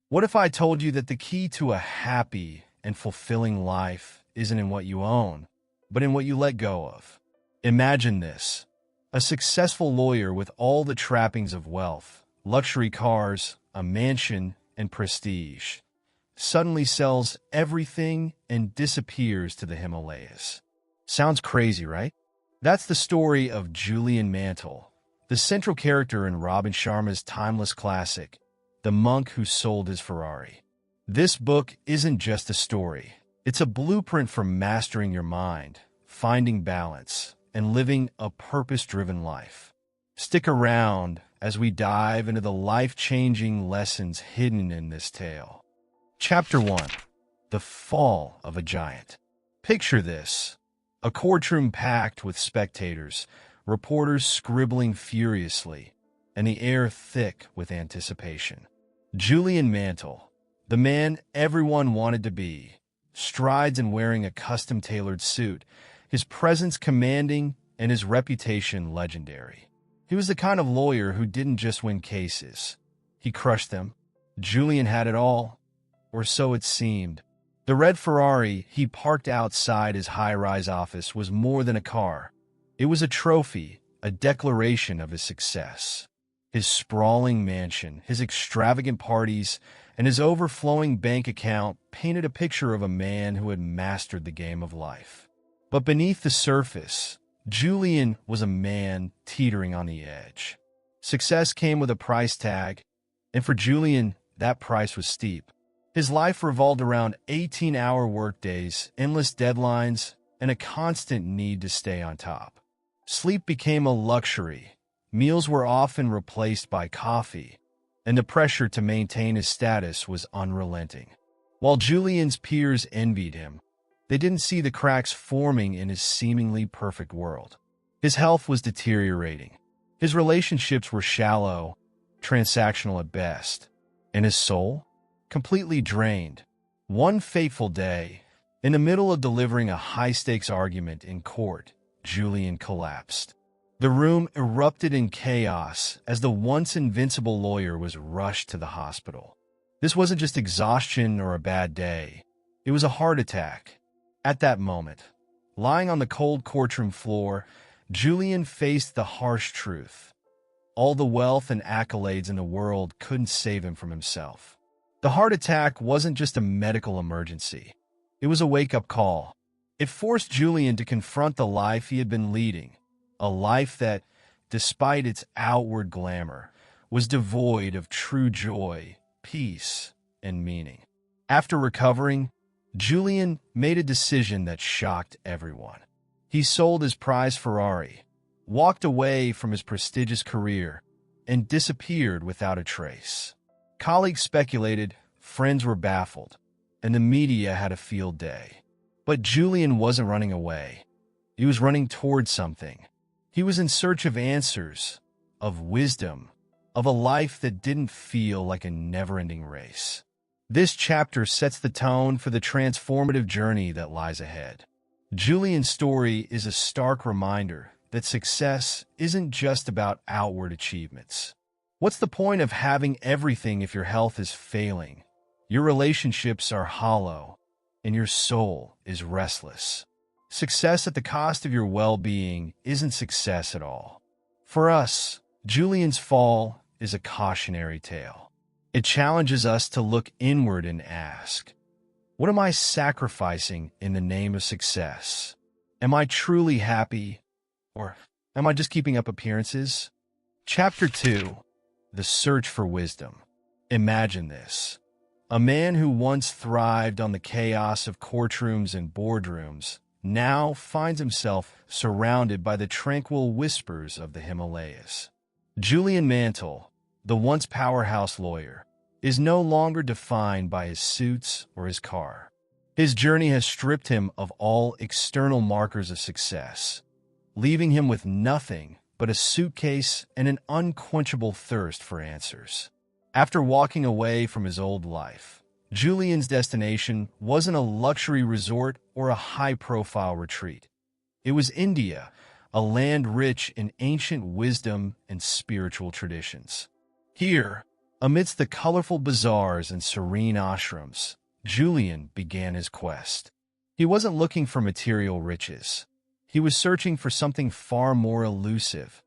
What if I told you that the key to a happy and fulfilling life isn't in what you own, but in what you let go of? Imagine this: a successful lawyer with all the trappings of wealth, luxury cars, a mansion, and prestige, suddenly sells everything and disappears to the Himalayas. Sounds crazy, right? That's the story of Julian Mantle, the central character in Robin Sharma's timeless classic, The Monk Who Sold His Ferrari. This book isn't just a story. It's a blueprint for mastering your mind, finding balance, and living a purpose-driven life. Stick around as we dive into the life-changing lessons hidden in this tale. Chapter 1: The Fall of a Giant. Picture this: a courtroom packed with spectators, reporters scribbling furiously, and the air thick with anticipation. Julian Mantle, the man everyone wanted to be, strides in wearing a custom-tailored suit, his presence commanding and his reputation legendary. He was the kind of lawyer who didn't just win cases. He crushed them. Julian had it all, or so it seemed. The red Ferrari he parked outside his high-rise office was more than a car. It was a trophy, a declaration of his success. His sprawling mansion, his extravagant parties, and his overflowing bank account painted a picture of a man who had mastered the game of life. But beneath the surface, Julian was a man teetering on the edge. Success came with a price tag, and for Julian, that price was steep. His life revolved around 18-hour workdays, endless deadlines, and a constant need to stay on top. Sleep became a luxury. Meals were often replaced by coffee, and the pressure to maintain his status was unrelenting. While Julian's peers envied him, they didn't see the cracks forming in his seemingly perfect world. His health was deteriorating. His relationships were shallow, transactional at best, and his soul? Completely drained. One fateful day, in the middle of delivering a high-stakes argument in court, Julian collapsed. The room erupted in chaos as the once invincible lawyer was rushed to the hospital. This wasn't just exhaustion or a bad day. It was a heart attack. At that moment, lying on the cold courtroom floor, Julian faced the harsh truth. All the wealth and accolades in the world couldn't save him from himself. The heart attack wasn't just a medical emergency. It was a wake-up call. It forced Julian to confront the life he had been leading, a life that, despite its outward glamour, was devoid of true joy, peace, and meaning. After recovering, Julian made a decision that shocked everyone. He sold his prized Ferrari, walked away from his prestigious career, and disappeared without a trace. Colleagues speculated, friends were baffled, and the media had a field day. But Julian wasn't running away. He was running toward something. He was in search of answers, of wisdom, of a life that didn't feel like a never-ending race. This chapter sets the tone for the transformative journey that lies ahead. Julian's story is a stark reminder that success isn't just about outward achievements. What's the point of having everything if your health is failing, your relationships are hollow, and your soul is restless? Success at the cost of your well-being isn't success at all. For us, Julian's fall is a cautionary tale. It challenges us to look inward and ask, what am I sacrificing in the name of success? Am I truly happy, or am I just keeping up appearances? Chapter 2: The Search for Wisdom. Imagine this: a man who once thrived on the chaos of courtrooms and boardrooms now finds himself surrounded by the tranquil whispers of the Himalayas. Julian Mantle, the once powerhouse lawyer, is no longer defined by his suits or his car. His journey has stripped him of all external markers of success, leaving him with nothing but a suitcase and an unquenchable thirst for answers. After walking away from his old life, Julian's destination wasn't a luxury resort or a high-profile retreat. It was India, a land rich in ancient wisdom and spiritual traditions. Here, Amidst the colorful bazaars and serene ashrams, Julian began his quest. He wasn't looking for material riches. He was searching for something far more elusive: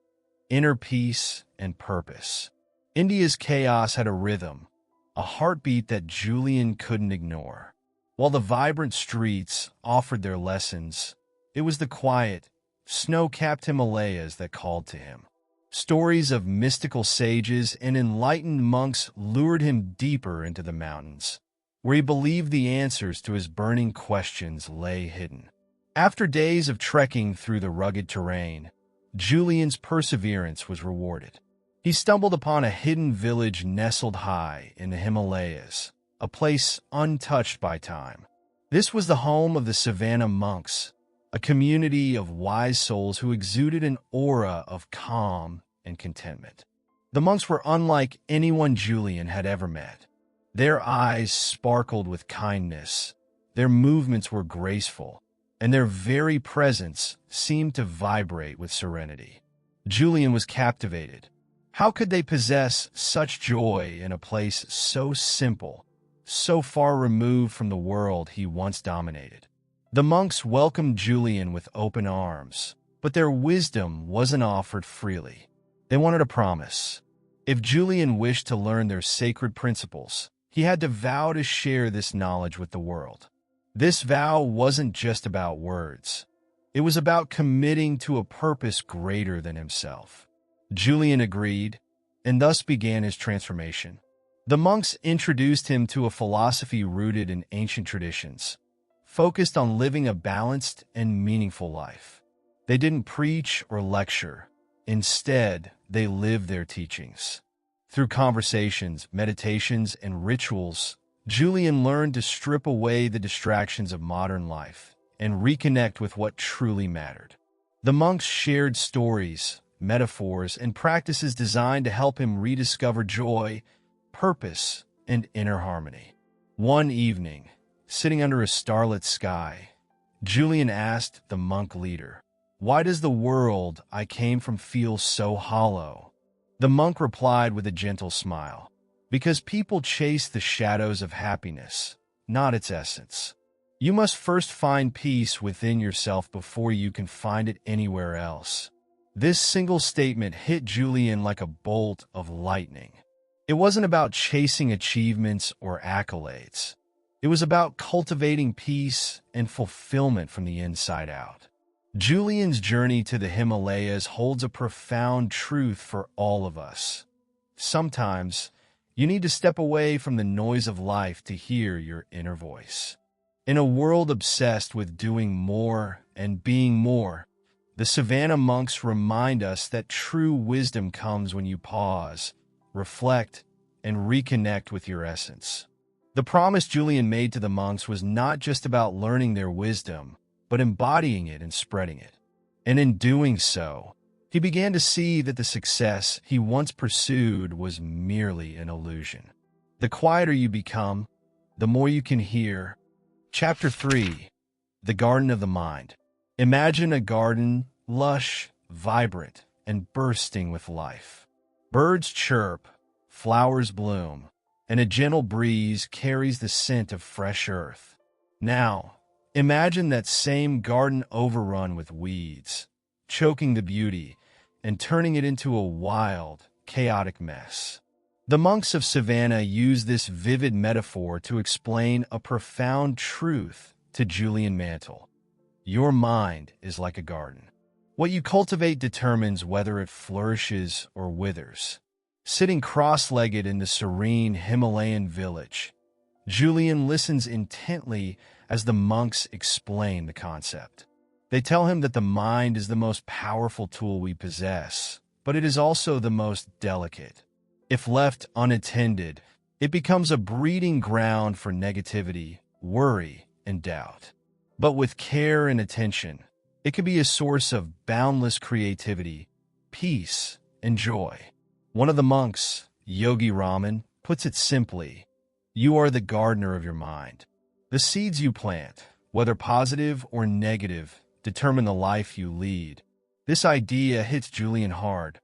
inner peace and purpose. India's chaos had a rhythm, a heartbeat that Julian couldn't ignore. While the vibrant streets offered their lessons, it was the quiet, snow-capped Himalayas that called to him. Stories of mystical sages and enlightened monks lured him deeper into the mountains, where he believed the answers to his burning questions lay hidden. After days of trekking through the rugged terrain, Julian's perseverance was rewarded. He stumbled upon a hidden village nestled high in the Himalayas, a place untouched by time. This was the home of the Sivana monks, a community of wise souls who exuded an aura of calm and contentment. The monks were unlike anyone Julian had ever met. Their eyes sparkled with kindness, their movements were graceful, and their very presence seemed to vibrate with serenity. Julian was captivated. How could they possess such joy in a place so simple, so far removed from the world he once dominated? The monks welcomed Julian with open arms, but their wisdom wasn't offered freely. They wanted a promise. If Julian wished to learn their sacred principles, he had to vow to share this knowledge with the world. This vow wasn't just about words. It was about committing to a purpose greater than himself. Julian agreed, and thus began his transformation. The monks introduced him to a philosophy rooted in ancient traditions, focused on living a balanced and meaningful life. They didn't preach or lecture. Instead, they lived their teachings. Through conversations, meditations, and rituals, Julian learned to strip away the distractions of modern life and reconnect with what truly mattered. The monks shared stories, metaphors, and practices designed to help him rediscover joy, purpose, and inner harmony. One evening, sitting under a starlit sky, Julian asked the monk leader, "Why does the world I came from feel so hollow?" The monk replied with a gentle smile, "Because people chase the shadows of happiness, not its essence. You must first find peace within yourself before you can find it anywhere else." This single statement hit Julian like a bolt of lightning. It wasn't about chasing achievements or accolades. It was about cultivating peace and fulfillment from the inside out. Julian's journey to the Himalayas holds a profound truth for all of us. Sometimes, you need to step away from the noise of life to hear your inner voice. In a world obsessed with doing more and being more, the Sivana monks remind us that true wisdom comes when you pause, reflect, and reconnect with your essence. The promise Julian made to the monks was not just about learning their wisdom, but embodying it and spreading it. And in doing so, he began to see that the success he once pursued was merely an illusion. The quieter you become, the more you can hear. Chapter 3: The Garden of the Mind. Imagine a garden, lush, vibrant, and bursting with life. Birds chirp, flowers bloom, and a gentle breeze carries the scent of fresh earth. Now, imagine that same garden overrun with weeds, choking the beauty and turning it into a wild, chaotic mess. The monks of Sivana use this vivid metaphor to explain a profound truth to Julian Mantle. Your mind is like a garden. What you cultivate determines whether it flourishes or withers. Sitting cross-legged in the serene Himalayan village, Julian listens intently as the monks explain the concept. They tell him that the mind is the most powerful tool we possess, but it is also the most delicate. If left unattended, it becomes a breeding ground for negativity, worry, and doubt. But with care and attention, it can be a source of boundless creativity, peace, and joy. One of the monks, Yogi Raman, puts it simply: you are the gardener of your mind. The seeds you plant, whether positive or negative, determine the life you lead. This idea hits Julian hard.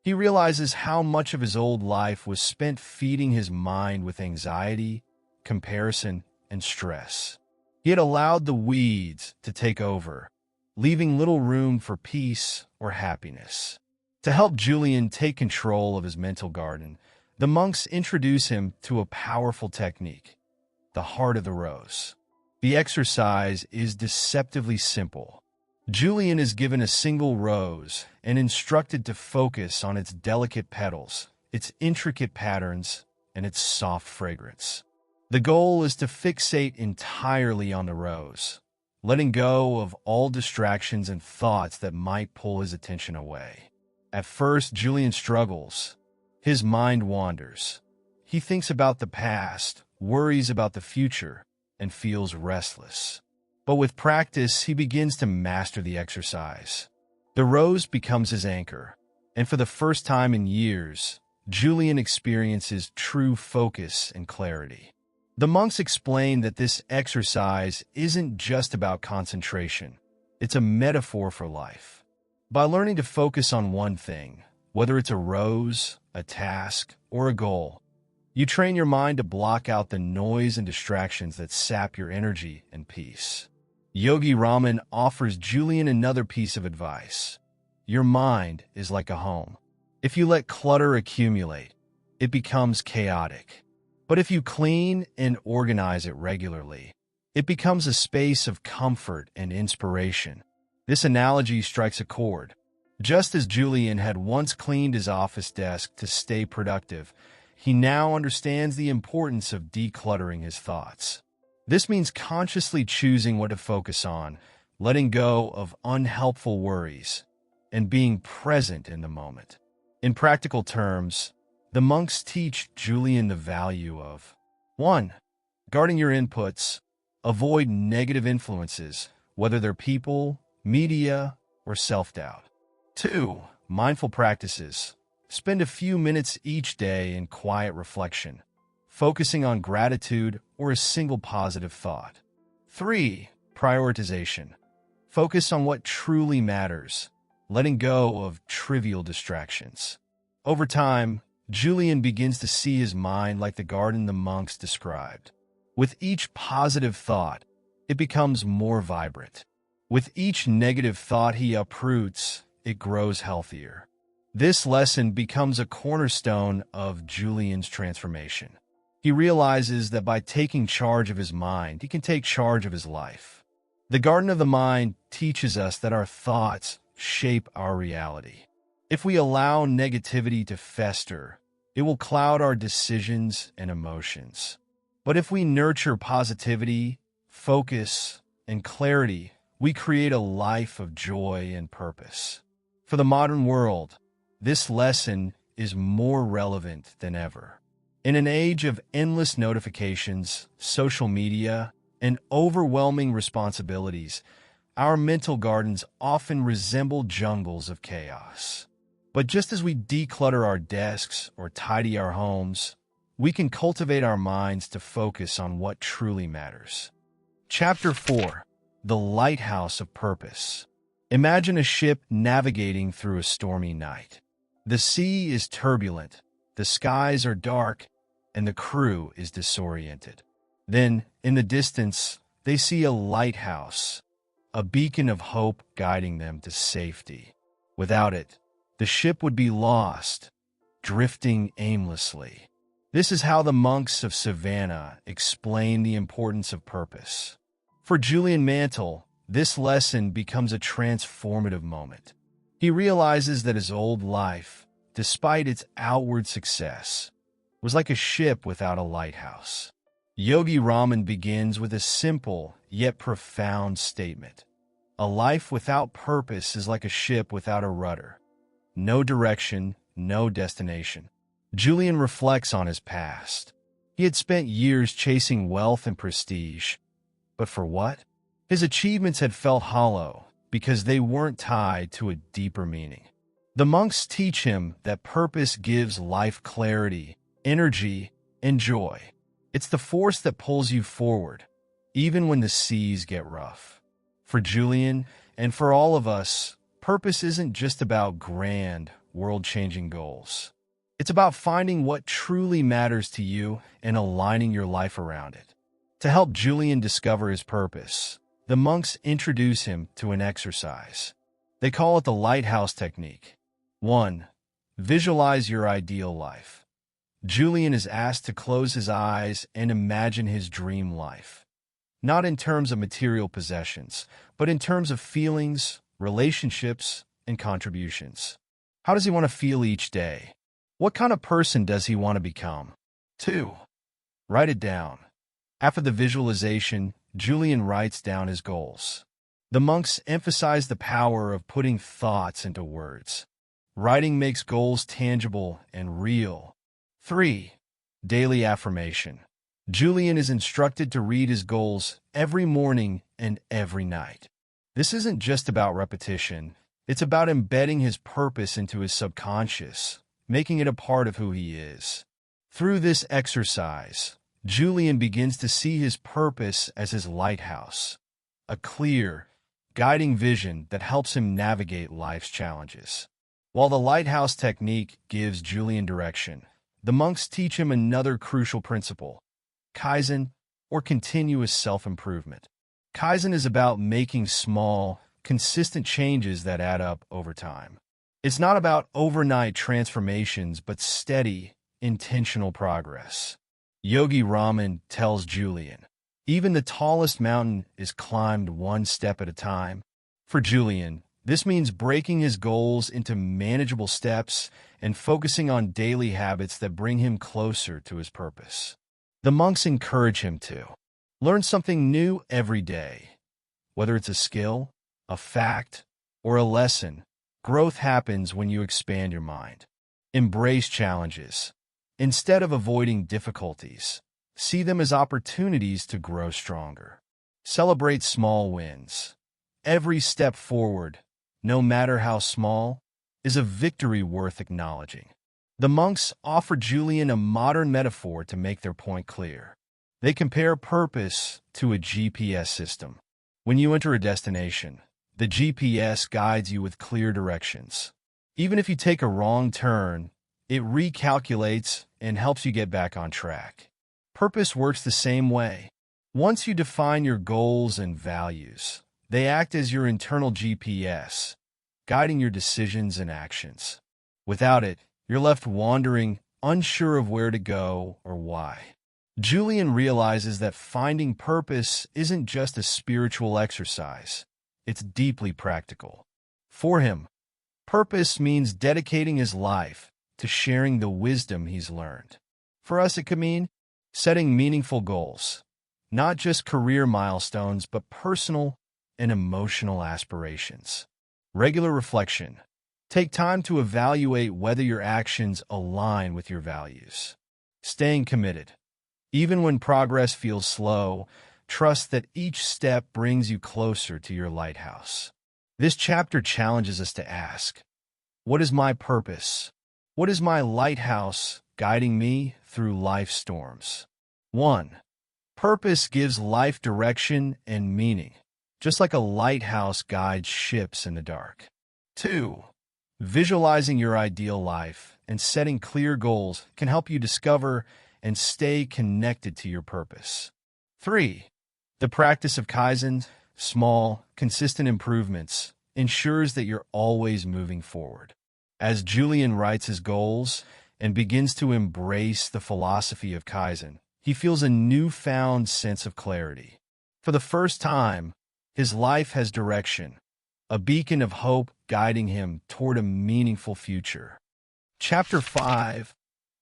He realizes how much of his old life was spent feeding his mind with anxiety, comparison, and stress. He had allowed the weeds to take over, leaving little room for peace or happiness. To help Julian take control of his mental garden, the monks introduce him to a powerful technique, the heart of the rose. The exercise is deceptively simple. Julian is given a single rose and instructed to focus on its delicate petals, its intricate patterns, and its soft fragrance. The goal is to fixate entirely on the rose, letting go of all distractions and thoughts that might pull his attention away. At first, Julian struggles. His mind wanders. He thinks about the past, worries about the future, and feels restless. But with practice, he begins to master the exercise. The rose becomes his anchor, and for the first time in years, Julian experiences true focus and clarity. The monks explain that this exercise isn't just about concentration. It's a metaphor for life. By learning to focus on one thing, whether it's a rose, a task, or a goal, you train your mind to block out the noise and distractions that sap your energy and peace. Yogi Raman offers Julian another piece of advice. Your mind is like a home. If you let clutter accumulate, it becomes chaotic. But if you clean and organize it regularly, it becomes a space of comfort and inspiration. This analogy strikes a chord. Just as Julian had once cleaned his office desk to stay productive, he now understands the importance of decluttering his thoughts. This means consciously choosing what to focus on, letting go of unhelpful worries, and being present in the moment. In practical terms, the monks teach Julian the value of 1. Guarding your inputs. Avoid negative influences, whether they're people, media, or self-doubt. 2. Mindful practices. Spend a few minutes each day in quiet reflection, focusing on gratitude or a single positive thought. 3. Prioritization. Focus on what truly matters, letting go of trivial distractions. Over time, Julian begins to see his mind like the garden the monks described. With each positive thought, it becomes more vibrant. With each negative thought he uproots, it grows healthier. This lesson becomes a cornerstone of Julian's transformation. He realizes that by taking charge of his mind, he can take charge of his life. The Garden of the Mind teaches us that our thoughts shape our reality. If we allow negativity to fester, it will cloud our decisions and emotions. But if we nurture positivity, focus, and clarity, we create a life of joy and purpose. For the modern world, this lesson is more relevant than ever. In an age of endless notifications, social media, and overwhelming responsibilities, our mental gardens often resemble jungles of chaos. But just as we declutter our desks or tidy our homes, we can cultivate our minds to focus on what truly matters. Chapter 4. The Lighthouse of Purpose. Imagine a ship navigating through a stormy night. The sea is turbulent, the skies are dark, and the crew is disoriented. Then, in the distance, they see a lighthouse, a beacon of hope guiding them to safety. Without it, the ship would be lost, drifting aimlessly. This is how the monks of Sivana explain the importance of purpose. For Julian Mantle, this lesson becomes a transformative moment. He realizes that his old life, despite its outward success, was like a ship without a lighthouse. Yogi Raman begins with a simple yet profound statement. A life without purpose is like a ship without a rudder. No direction, no destination. Julian reflects on his past. He had spent years chasing wealth and prestige. But for what? His achievements had felt hollow because they weren't tied to a deeper meaning. The monks teach him that purpose gives life clarity, energy, and joy. It's the force that pulls you forward, even when the seas get rough. For Julian, and for all of us, purpose isn't just about grand world-changing goals. It's about finding what truly matters to you and aligning your life around it. To help Julian discover his purpose, the monks introduce him to an exercise. They call it the Lighthouse technique. 1. Visualize your ideal life. Julian is asked to close his eyes and imagine his dream life. Not in terms of material possessions, but in terms of feelings, relationships, and contributions. How does he want to feel each day? What kind of person does he want to become? 2. Write it down. After the visualization, Julian writes down his goals. The monks emphasize the power of putting thoughts into words. Writing makes goals tangible and real. 3. Daily affirmation. Julian is instructed to read his goals every morning and every night. This isn't just about repetition. It's about embedding his purpose into his subconscious, making it a part of who he is. Through this exercise, Julian begins to see his purpose as his lighthouse, a clear, guiding vision that helps him navigate life's challenges. While the lighthouse technique gives Julian direction, the monks teach him another crucial principle: Kaizen, or continuous self-improvement. Kaizen is about making small, consistent changes that add up over time. It's not about overnight transformations, but steady, intentional progress. Yogi Raman tells Julian, even the tallest mountain is climbed one step at a time. For Julian, this means breaking his goals into manageable steps and focusing on daily habits that bring him closer to his purpose. The monks encourage him to learn something new every day. Whether it's a skill, a fact, or a lesson, growth happens when you expand your mind. Embrace challenges. Instead of avoiding difficulties, see them as opportunities to grow stronger. Celebrate small wins. Every step forward, no matter how small, is a victory worth acknowledging. The monks offer Julian a modern metaphor to make their point clear. They compare purpose to a GPS system. When you enter a destination, the GPS guides you with clear directions. Even if you take a wrong turn, it recalculates and helps you get back on track. Purpose works the same way. Once you define your goals and values, they act as your internal GPS, guiding your decisions and actions. Without it, you're left wandering, unsure of where to go or why. Julian realizes that finding purpose isn't just a spiritual exercise. It's deeply practical. For him, purpose means dedicating his life to sharing the wisdom he's learned. For us, it could mean setting meaningful goals, not just career milestones, but personal and emotional aspirations. Regular reflection. Take time to evaluate whether your actions align with your values. Staying committed. Even when progress feels slow, trust that each step brings you closer to your lighthouse. This chapter challenges us to ask, what is my purpose? What is my lighthouse guiding me through life's storms? 1. Purpose gives life direction and meaning, just like a lighthouse guides ships in the dark. 2. Visualizing your ideal life and setting clear goals can help you discover and stay connected to your purpose. 3. The practice of Kaizen, small, consistent improvements, ensures that you're always moving forward. As Julian writes his goals and begins to embrace the philosophy of Kaizen, he feels a newfound sense of clarity. For the first time, his life has direction, a beacon of hope guiding him toward a meaningful future. Chapter 5.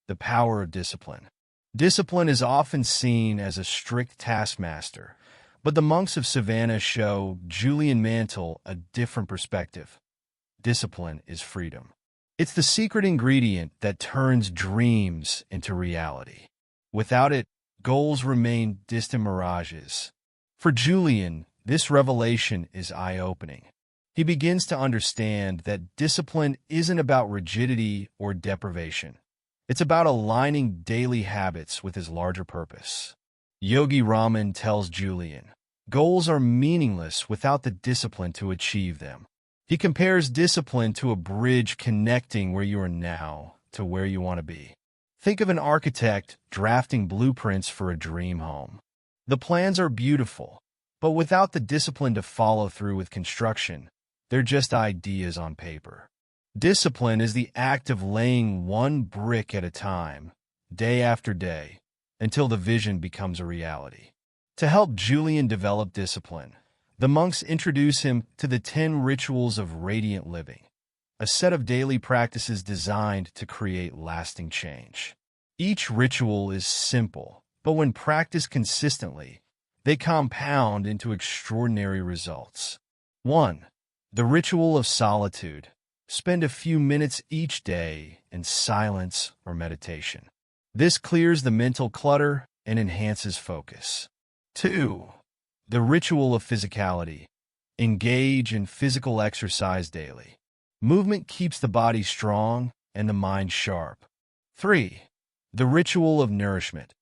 The Power of Discipline. Discipline is often seen as a strict taskmaster, but the monks of Sivana show Julian Mantle a different perspective. Discipline is freedom. It's the secret ingredient that turns dreams into reality. Without it, goals remain distant mirages. For Julian, this revelation is eye-opening. He begins to understand that discipline isn't about rigidity or deprivation. It's about aligning daily habits with his larger purpose. Yogi Raman tells Julian, goals are meaningless without the discipline to achieve them. He compares discipline to a bridge connecting where you are now to where you want to be. Think of an architect drafting blueprints for a dream home. The plans are beautiful, but without the discipline to follow through with construction, they're just ideas on paper. Discipline is the act of laying one brick at a time, day after day, until the vision becomes a reality. To help Julian develop discipline, the monks introduce him to the 10 rituals of radiant living, a set of daily practices designed to create lasting change. Each ritual is simple, but when practiced consistently, they compound into extraordinary results. 1. The ritual of solitude. Spend a few minutes each day in silence or meditation. This clears the mental clutter and enhances focus. 2. The ritual of physicality. Engage in physical exercise daily. Movement keeps the body strong and the mind sharp. 3. The ritual of nourishment.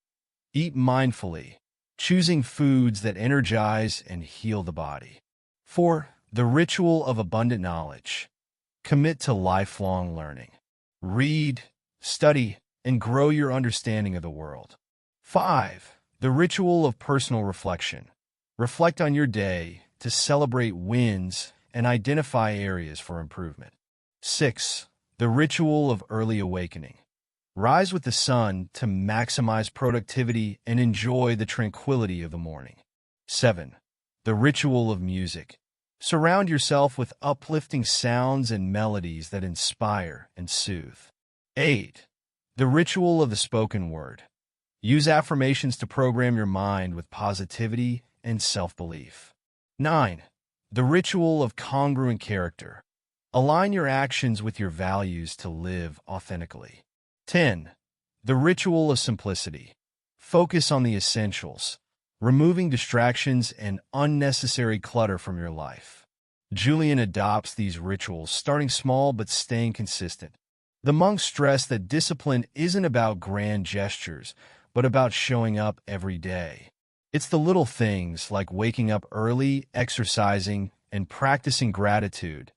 Eat mindfully, choosing foods that energize and heal the body. 4. The ritual of abundant knowledge. Commit to lifelong learning. Read, study, and grow your understanding of the world. 5. The ritual of personal reflection. Reflect on your day to celebrate wins and identify areas for improvement. 6. The ritual of early awakening. Rise with the sun to maximize productivity and enjoy the tranquility of the morning. 7. The ritual of music. Surround yourself with uplifting sounds and melodies that inspire and soothe. 8. The ritual of the spoken word. Use affirmations to program your mind with positivity and self-belief. 9. The ritual of congruent character. Align your actions with your values to live authentically. 10. The ritual of simplicity. Focus on the essentials, removing distractions and unnecessary clutter from your life. Julian adopts these rituals, starting small but staying consistent. The monks stress that discipline isn't about grand gestures, but about showing up every day. It's the little things like waking up early, exercising, and practicing gratitude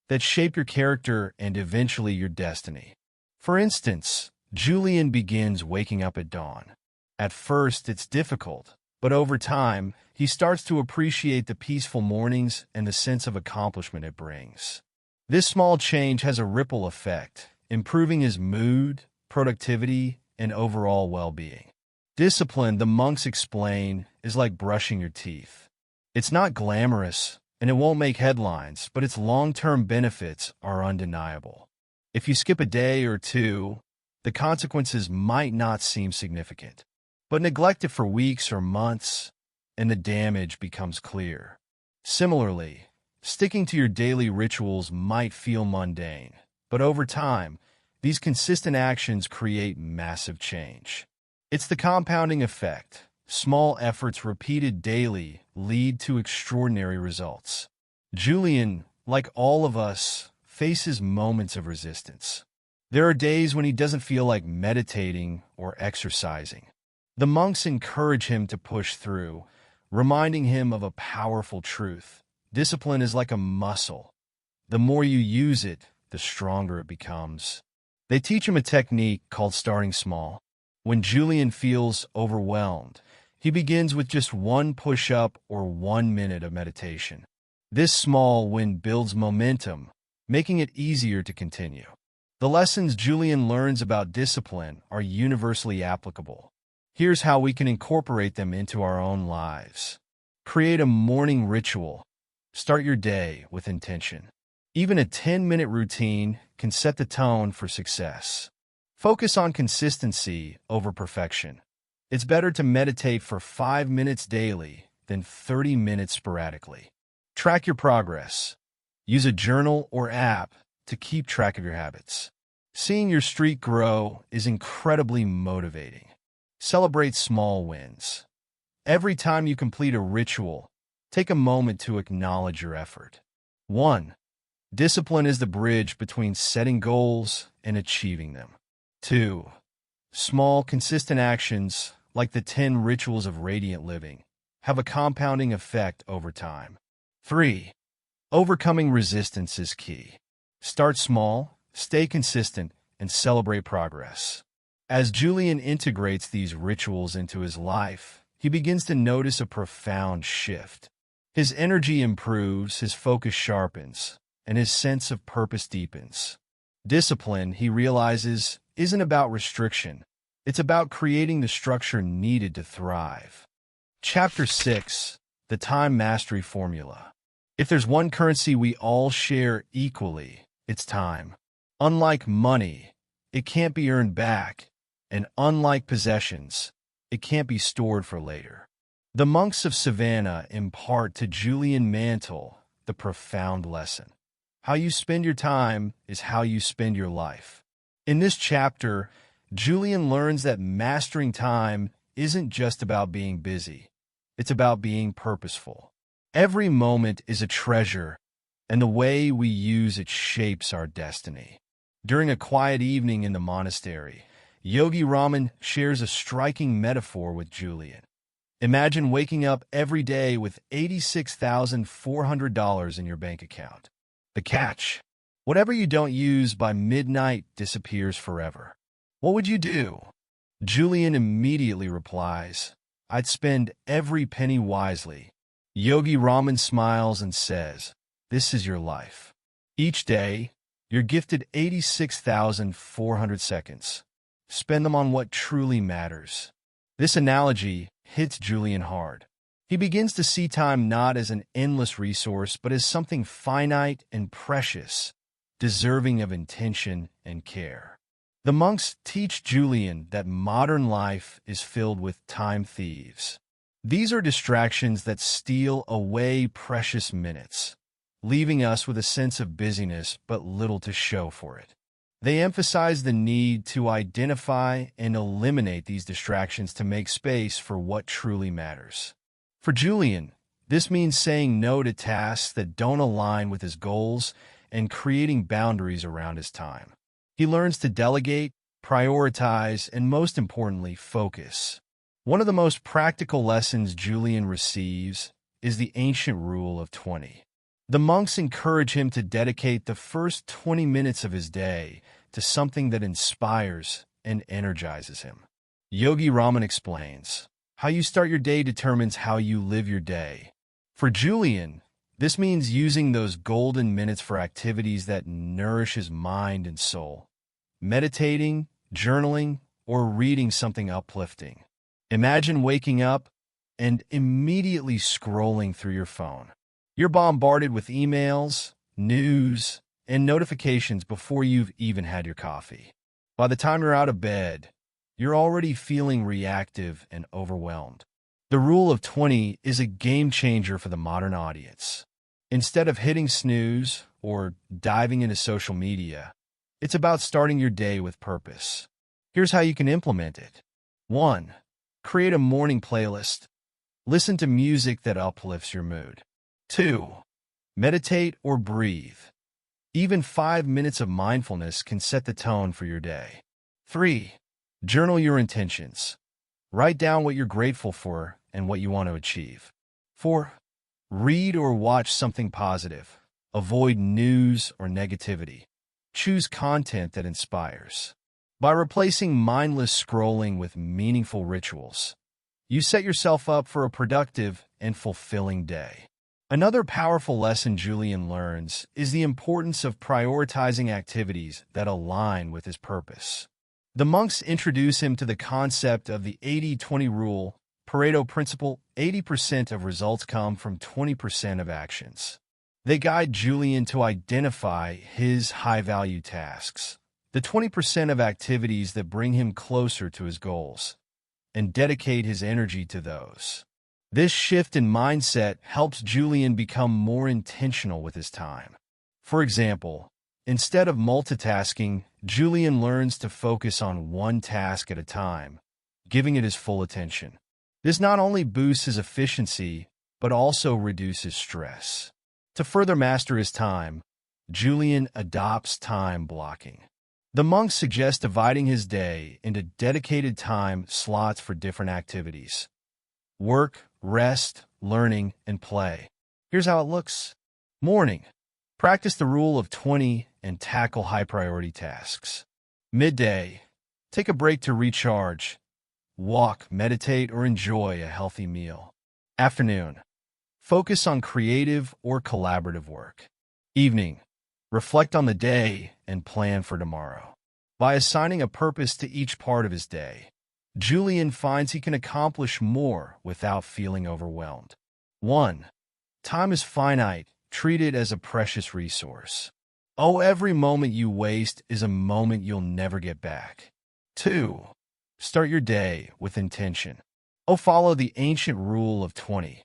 that shape your character and eventually your destiny. For instance, Julian begins waking up at dawn. At first, it's difficult, but over time, he starts to appreciate the peaceful mornings and the sense of accomplishment it brings. This small change has a ripple effect, improving his mood, productivity, and overall well-being. Discipline, the monks explain, is like brushing your teeth. It's not glamorous, and it won't make headlines, but its long-term benefits are undeniable. If you skip a day or two, the consequences might not seem significant. But neglect it for weeks or months, and the damage becomes clear. Similarly, sticking to your daily rituals might feel mundane, but over time, these consistent actions create massive change. It's the compounding effect. Small efforts repeated daily lead to extraordinary results. Julian, like all of us, faces moments of resistance. There are days when he doesn't feel like meditating or exercising. The monks encourage him to push through, reminding him of a powerful truth. Discipline is like a muscle. The more you use it, the stronger it becomes. They teach him a technique called starting small. When Julian feels overwhelmed, he begins with just one push-up or 1 minute of meditation. This small win builds momentum, making it easier to continue. The lessons Julian learns about discipline are universally applicable. Here's how we can incorporate them into our own lives. Create a morning ritual. Start your day with intention. Even a 10-minute routine can set the tone for success. Focus on consistency over perfection. It's better to meditate for 5 minutes daily than 30 minutes sporadically. Track your progress. Use a journal or app to keep track of your habits. Seeing your streak grow is incredibly motivating. Celebrate small wins. Every time you complete a ritual, take a moment to acknowledge your effort. 1. Discipline is the bridge between setting goals and achieving them. 2. Small, consistent actions, like the 10 rituals of radiant living, have a compounding effect over time. 3. Overcoming resistance is key. Start small, stay consistent, and celebrate progress. As Julian integrates these rituals into his life, he begins to notice a profound shift. His energy improves, his focus sharpens, and his sense of purpose deepens. Discipline, he realizes, isn't about restriction. It's about creating the structure needed to thrive. Chapter 6: The Time Mastery Formula. If there's one currency we all share equally, it's time. Unlike money, it can't be earned back, and unlike possessions, it can't be stored for later. The monks of Sivana impart to Julian Mantle the profound lesson. How you spend your time is how you spend your life. In this chapter, Julian learns that mastering time isn't just about being busy. It's about being purposeful. Every moment is a treasure, and the way we use it shapes our destiny. During a quiet evening in the monastery, Yogi Raman shares a striking metaphor with Julian. Imagine waking up every day with $86,400 in your bank account. The catch: whatever you don't use by midnight disappears forever. What would you do? Julian immediately replies, I'd spend every penny wisely. Yogi Raman smiles and says, this is your life. Each day, you're gifted 86,400 seconds. Spend them on what truly matters. This analogy hits Julian hard. He begins to see time not as an endless resource, but as something finite and precious, deserving of intention and care. The monks teach Julian that modern life is filled with time thieves. These are distractions that steal away precious minutes, leaving us with a sense of busyness but little to show for it. They emphasize the need to identify and eliminate these distractions to make space for what truly matters. For Julian, this means saying no to tasks that don't align with his goals and creating boundaries around his time. He learns to delegate, prioritize, and most importantly, focus. One of the most practical lessons Julian receives is the ancient rule of 20. The monks encourage him to dedicate the first 20 minutes of his day to something that inspires and energizes him. Yogi Raman explains, how you start your day determines how you live your day. For Julian, this means using those golden minutes for activities that nourish his mind and soul. Meditating, journaling, or reading something uplifting. Imagine waking up and immediately scrolling through your phone. You're bombarded with emails, news, and notifications before you've even had your coffee. By the time you're out of bed, you're already feeling reactive and overwhelmed. The rule of 20 is a game changer for the modern audience. Instead of hitting snooze or diving into social media, it's about starting your day with purpose. Here's how you can implement it. 1. Create a morning playlist. Listen to music that uplifts your mood. 2. Meditate or breathe. Even 5 minutes of mindfulness can set the tone for your day. 3. Journal your intentions. Write down what you're grateful for and what you want to achieve. 4. Read or watch something positive. Avoid news or negativity. Choose content that inspires. By replacing mindless scrolling with meaningful rituals, you set yourself up for a productive and fulfilling day. Another powerful lesson Julian learns is the importance of prioritizing activities that align with his purpose. The monks introduce him to the concept of the 80-20 rule, Pareto principle. 80% of results come from 20% of actions. They guide Julian to identify his high-value tasks, the 20% of activities that bring him closer to his goals, and dedicate his energy to those. This shift in mindset helps Julian become more intentional with his time. For example, instead of multitasking, Julian learns to focus on one task at a time, giving it his full attention. This not only boosts his efficiency, but also reduces stress. To further master his time, Julian adopts time blocking. The monks suggest dividing his day into dedicated time slots for different activities: work, rest, learning, and play. Here's how it looks. Morning. Practice the rule of 20 and tackle high-priority tasks. Midday. Take a break to recharge. Walk, meditate, or enjoy a healthy meal. Afternoon. Focus on creative or collaborative work. Evening. Reflect on the day and plan for tomorrow. By assigning a purpose to each part of his day, Julian finds he can accomplish more without feeling overwhelmed. 1. Time is finite. Treat it as a precious resource. Every moment you waste is a moment you'll never get back. 2. Start your day with intention. Follow the ancient rule of 20.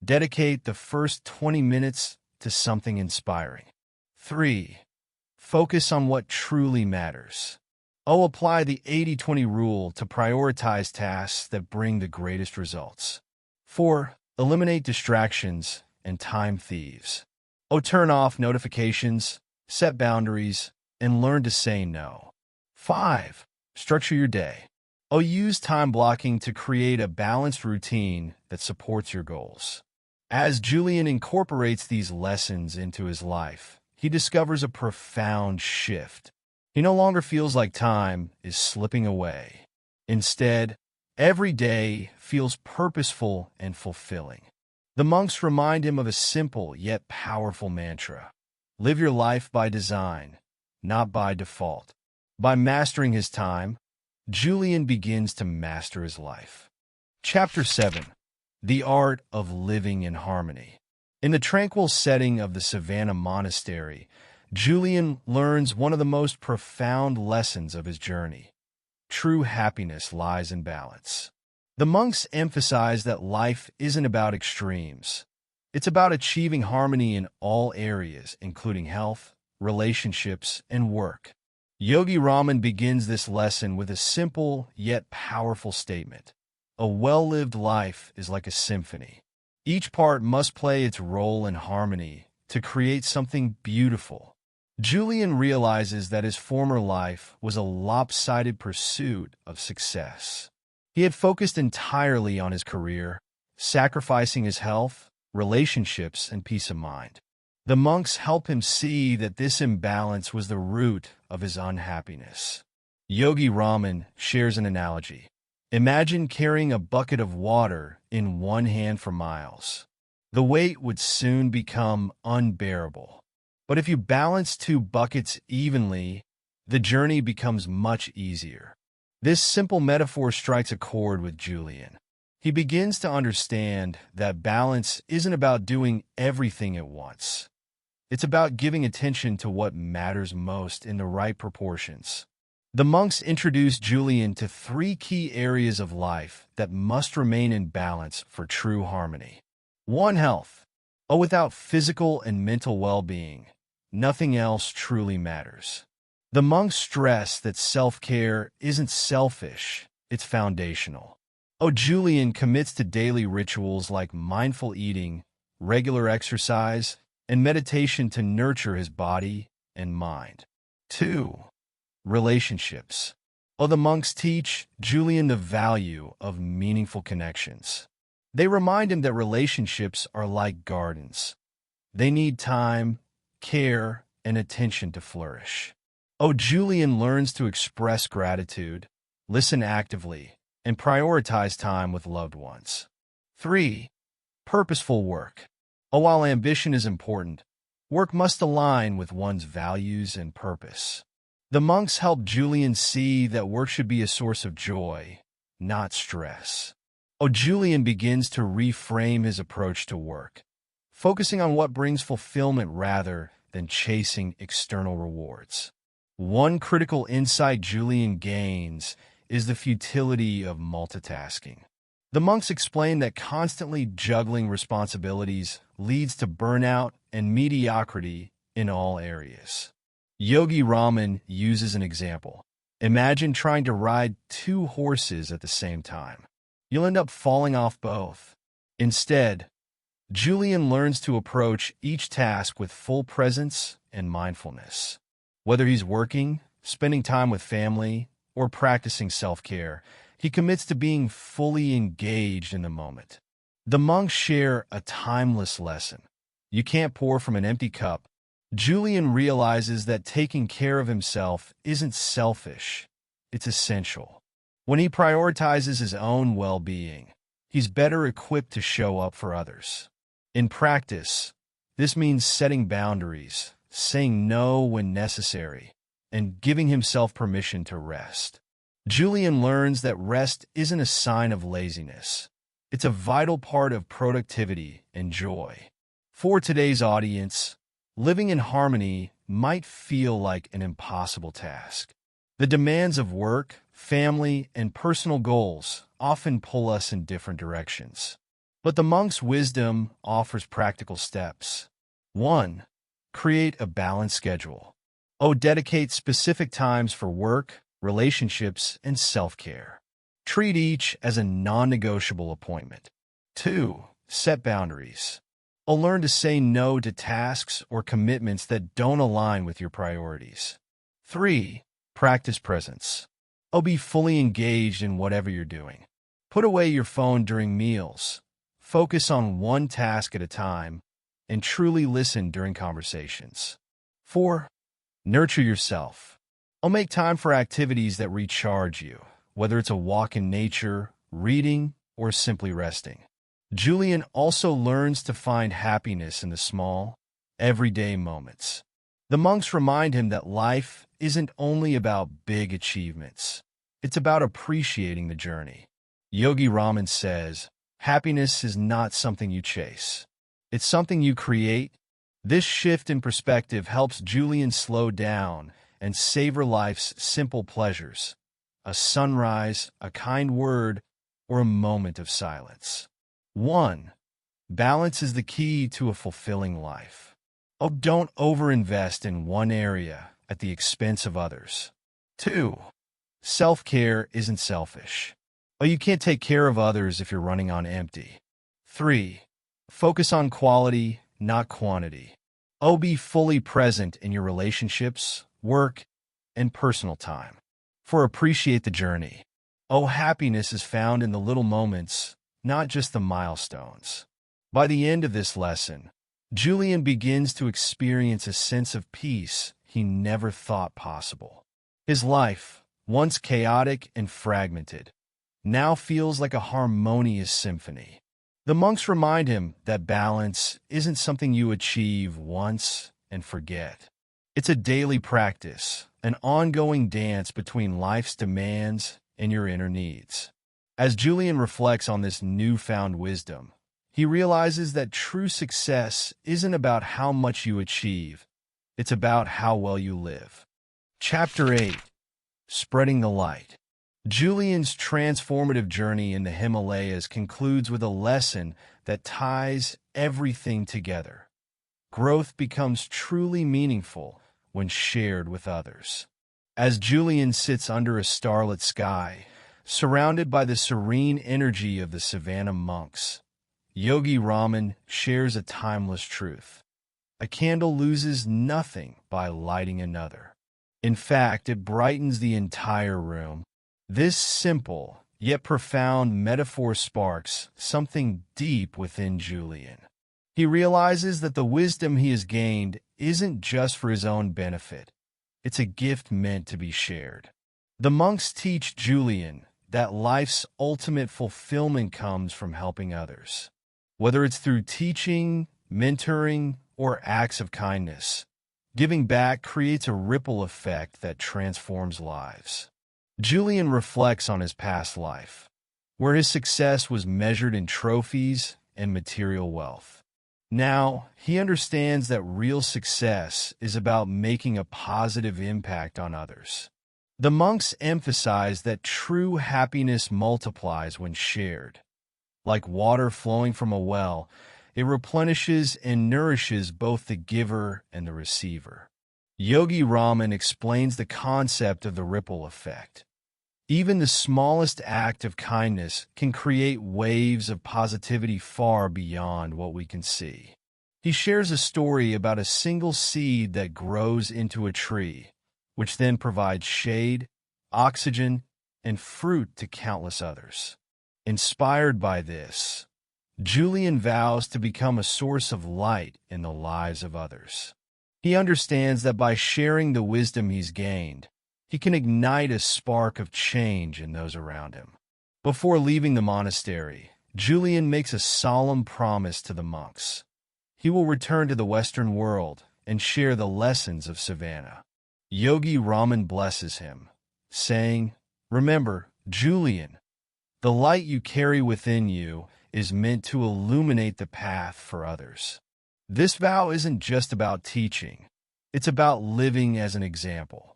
Dedicate the first 20 minutes to something inspiring. 3. Focus on what truly matters. Apply the 80-20 rule to prioritize tasks that bring the greatest results. 4. Eliminate distractions and time thieves. Turn off notifications, set boundaries, and learn to say no. 5. Structure your day. Use time blocking to create a balanced routine that supports your goals. As Julian incorporates these lessons into his life, he discovers a profound shift. He no longer feels like time is slipping away. Instead, every day feels purposeful and fulfilling. The monks remind him of a simple yet powerful mantra. Live your life by design, not by default. By mastering his time, Julian begins to master his life. Chapter 7. The Art of Living in Harmony. In the tranquil setting of the Sivana monastery, Julian learns one of the most profound lessons of his journey. True happiness lies in balance. The monks emphasize that life isn't about extremes. It's about achieving harmony in all areas, including health, relationships, and work. Yogi Raman begins this lesson with a simple yet powerful statement. A well-lived life is like a symphony. Each part must play its role in harmony to create something beautiful. Julian realizes that his former life was a lopsided pursuit of success. He had focused entirely on his career, sacrificing his health, relationships, and peace of mind. The monks help him see that this imbalance was the root of his unhappiness. Yogi Raman shares an analogy. Imagine carrying a bucket of water in one hand for miles. The weight would soon become unbearable. But if you balance two buckets evenly, the journey becomes much easier. This simple metaphor strikes a chord with Julian. He begins to understand that balance isn't about doing everything at once. It's about giving attention to what matters most in the right proportions. The monks introduce Julian to 3 key areas of life that must remain in balance for true harmony. 1. Health. Without physical and mental well-being, nothing else truly matters. The monks stress that self-care isn't selfish, it's foundational. Julian commits to daily rituals like mindful eating, regular exercise, and meditation to nurture his body and mind. 2. Relationships. The monks teach Julian the value of meaningful connections. They remind him that relationships are like gardens. They need time, care, and attention to flourish. Julian learns to express gratitude, listen actively, and prioritize time with loved ones. 3. Purposeful work. While ambition is important, work must align with one's values and purpose. The monks help Julian see that work should be a source of joy, not stress. Julian begins to reframe his approach to work, focusing on what brings fulfillment rather than chasing external rewards. One critical insight Julian gains is the futility of multitasking. The monks explain that constantly juggling responsibilities leads to burnout and mediocrity in all areas. Yogi Raman uses an example. Imagine trying to ride 2 horses at the same time. You'll end up falling off both. Instead, Julian learns to approach each task with full presence and mindfulness. Whether he's working, spending time with family, or practicing self-care, he commits to being fully engaged in the moment. The monks share a timeless lesson. You can't pour from an empty cup. Julian realizes that taking care of himself isn't selfish, it's essential. When he prioritizes his own well-being, he's better equipped to show up for others. In practice, this means setting boundaries, saying no when necessary, and giving himself permission to rest. Julian learns that rest isn't a sign of laziness. It's a vital part of productivity and joy. For today's audience, living in harmony might feel like an impossible task. The demands of work, family, and personal goals often pull us in different directions. But the monk's wisdom offers practical steps. 1. Create a balanced schedule. Dedicate specific times for work, relationships, and self-care. Treat each as a non-negotiable appointment. 2. Set boundaries. Learn to say no to tasks or commitments that don't align with your priorities. 3. Practice presence. Be fully engaged in whatever you're doing. Put away your phone during meals. Focus on one task at a time, and truly listen during conversations. 4. Nurture yourself. Make time for activities that recharge you, whether it's a walk in nature, reading, or simply resting. Julian also learns to find happiness in the small, everyday moments. The monks remind him that life isn't only about big achievements. It's about appreciating the journey. Yogi Raman says, happiness is not something you chase. It's something you create. This shift in perspective helps Julian slow down and savor life's simple pleasures. A sunrise, a kind word, or a moment of silence. 1. Balance is the key to a fulfilling life. Don't overinvest in one area at the expense of others. 2. Self-care isn't selfish. You can't take care of others if you're running on empty. 3. Focus on quality, not quantity. Be fully present in your relationships, work, and personal time. Appreciate the journey. Happiness is found in the little moments, not just the milestones. By the end of this lesson, Julian begins to experience a sense of peace he never thought possible. His life, once chaotic and fragmented, now feels like a harmonious symphony. The monks remind him that balance isn't something you achieve once and forget. It's a daily practice, an ongoing dance between life's demands and your inner needs. As Julian reflects on this newfound wisdom, he realizes that true success isn't about how much you achieve, it's about how well you live. Chapter 8. Spreading the Light. Julian's transformative journey in the Himalayas concludes with a lesson that ties everything together. Growth becomes truly meaningful when shared with others. As Julian sits under a starlit sky, surrounded by the serene energy of the Sivana monks, Yogi Raman shares a timeless truth. A candle loses nothing by lighting another. In fact, it brightens the entire room. This simple, yet profound metaphor sparks something deep within Julian. He realizes that the wisdom he has gained isn't just for his own benefit. It's a gift meant to be shared. The monks teach Julian that life's ultimate fulfillment comes from helping others. Whether it's through teaching, mentoring, or acts of kindness, giving back creates a ripple effect that transforms lives. Julian reflects on his past life, where his success was measured in trophies and material wealth. Now, he understands that real success is about making a positive impact on others. The monks emphasize that true happiness multiplies when shared. Like water flowing from a well, it replenishes and nourishes both the giver and the receiver. Yogi Raman explains the concept of the ripple effect. Even the smallest act of kindness can create waves of positivity far beyond what we can see. He shares a story about a single seed that grows into a tree, which then provides shade, oxygen, and fruit to countless others. Inspired by this, Julian vows to become a source of light in the lives of others. He understands that by sharing the wisdom he's gained, he can ignite a spark of change in those around him. Before leaving the monastery, Julian makes a solemn promise to the monks. He will return to the Western world and share the lessons of Sivana. Yogi Raman blesses him, saying, "Remember, Julian, the light you carry within you is meant to illuminate the path for others." This vow isn't just about teaching. It's about living as an example.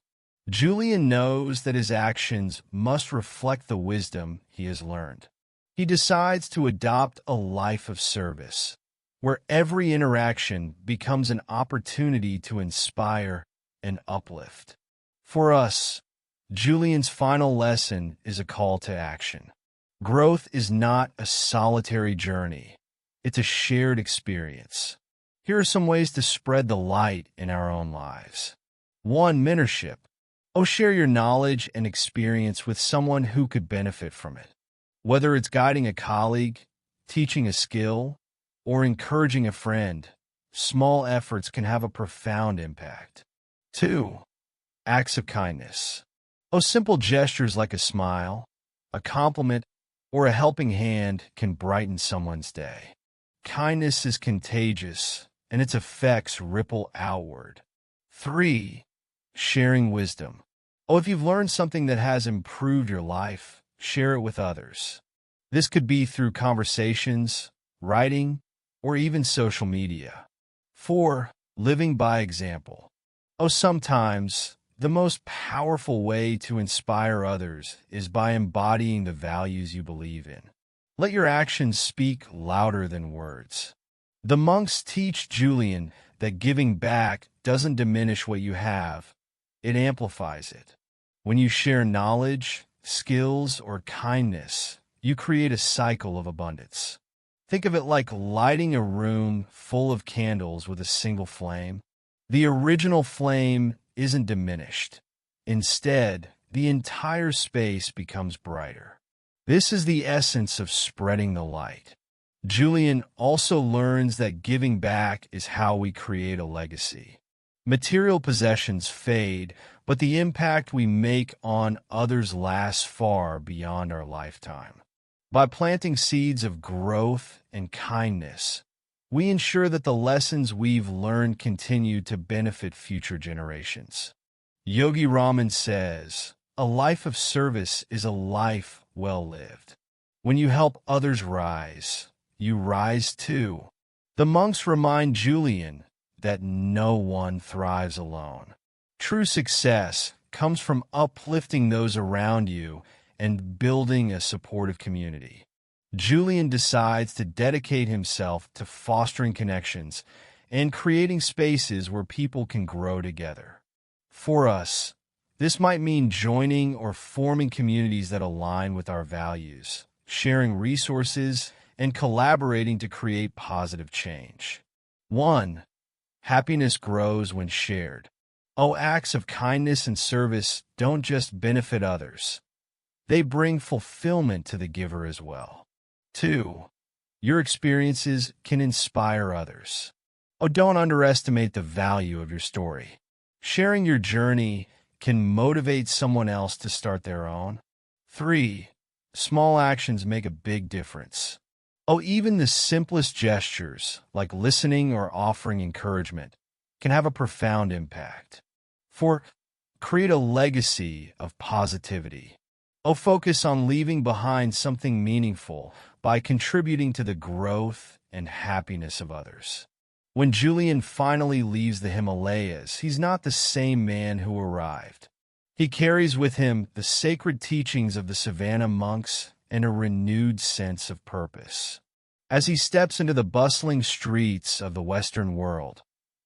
Julian knows that his actions must reflect the wisdom he has learned. He decides to adopt a life of service, where every interaction becomes an opportunity to inspire and uplift. For us, Julian's final lesson is a call to action. Growth is not a solitary journey. It's a shared experience. Here are some ways to spread the light in our own lives. 1. Mentorship. Share your knowledge and experience with someone who could benefit from it. Whether it's guiding a colleague, teaching a skill, or encouraging a friend, small efforts can have a profound impact. 2. Acts of kindness. Simple gestures like a smile, a compliment, or a helping hand can brighten someone's day. Kindness is contagious, and its effects ripple outward. 3. Sharing wisdom. If you've learned something that has improved your life, share it with others. This could be through conversations, writing, or even social media. 4. Living by example. Sometimes the most powerful way to inspire others is by embodying the values you believe in. Let your actions speak louder than words. The monks teach Julian that giving back doesn't diminish what you have, it amplifies it. When you share knowledge, skills, or kindness, you create a cycle of abundance. Think of it like lighting a room full of candles with a single flame. The original flame isn't diminished. Instead, the entire space becomes brighter. This is the essence of spreading the light. Julian also learns that giving back is how we create a legacy. Material possessions fade, but the impact we make on others lasts far beyond our lifetime. By planting seeds of growth and kindness, we ensure that the lessons we've learned continue to benefit future generations. Yogi Raman says, "A life of service is a life well lived." When you help others rise, you rise too. The monks remind Julian that no one thrives alone. True success comes from uplifting those around you and building a supportive community. Julian decides to dedicate himself to fostering connections and creating spaces where people can grow together. For us, this might mean joining or forming communities that align with our values, sharing resources, and collaborating to create positive change. 1. Happiness grows when shared. Acts of kindness and service don't just benefit others. They bring fulfillment to the giver as well. 2. Your experiences can inspire others. Don't underestimate the value of your story. Sharing your journey can motivate someone else to start their own. 3. Small actions make a big difference. Even the simplest gestures, like listening or offering encouragement, can have a profound impact. 4. Create a legacy of positivity. Focus on leaving behind something meaningful by contributing to the growth and happiness of others. When Julian finally leaves the Himalayas, he's not the same man who arrived. He carries with him the sacred teachings of the Sivana monks and a renewed sense of purpose. As he steps into the bustling streets of the Western world,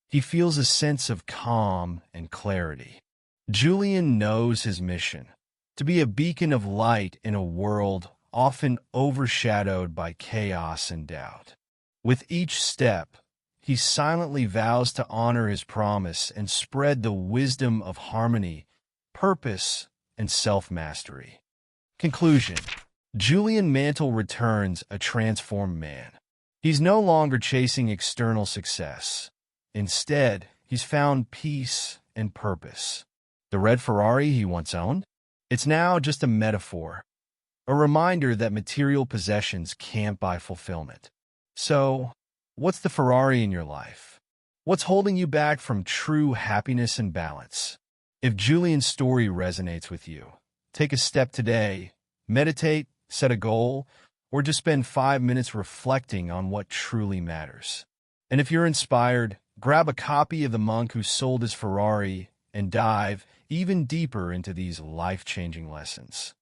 he feels a sense of calm and clarity. Julian knows his mission: to be a beacon of light in a world often overshadowed by chaos and doubt. With each step, he silently vows to honor his promise and spread the wisdom of harmony, purpose, and self-mastery. Conclusion: Julian Mantle returns a transformed man. He's no longer chasing external success. Instead, he's found peace and purpose. The red Ferrari he once owned? It's now just a metaphor, a reminder that material possessions can't buy fulfillment. So, what's the Ferrari in your life? What's holding you back from true happiness and balance? If Julian's story resonates with you, take a step today, meditate, set a goal, or just spend 5 minutes reflecting on what truly matters. And if you're inspired, grab a copy of The Monk Who Sold His Ferrari and dive even deeper into these life-changing lessons.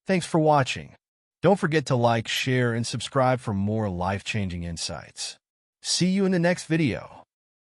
Thanks for watching. Don't forget to like, share, and subscribe for more life-changing insights. See you in the next video.